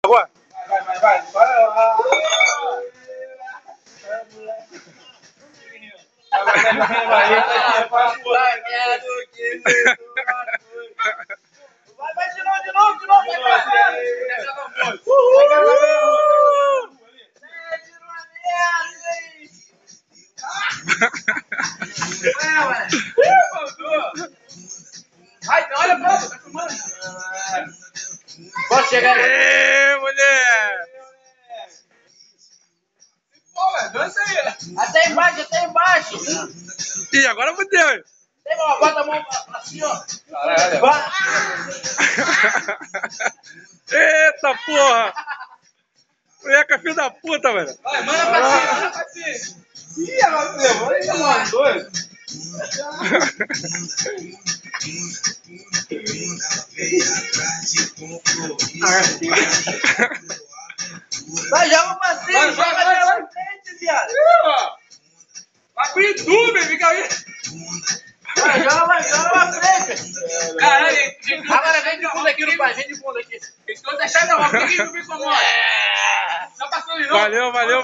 Agora. Vai. Vai de novo. Vai, olha pra tá filmando. Pode chegar aí. Ê, mulher! Dança aí. Até embaixo. Ih, agora fudeu. Bota a mão assim, ó. Eita porra! Moleque, filho da puta, velho. Vai, manda pra cima. Ih, ela levou e chamou os dois. Vai, joga pra cima. Joga pra frente, viado. Vai com o YouTube, fica aí. Vai, joga pra frente. Caralho, agora vem de fundo aqui no pai, vem de fundo aqui. Estou deixando a roda, ninguém me incomoda. Tá passando de novo. Valeu.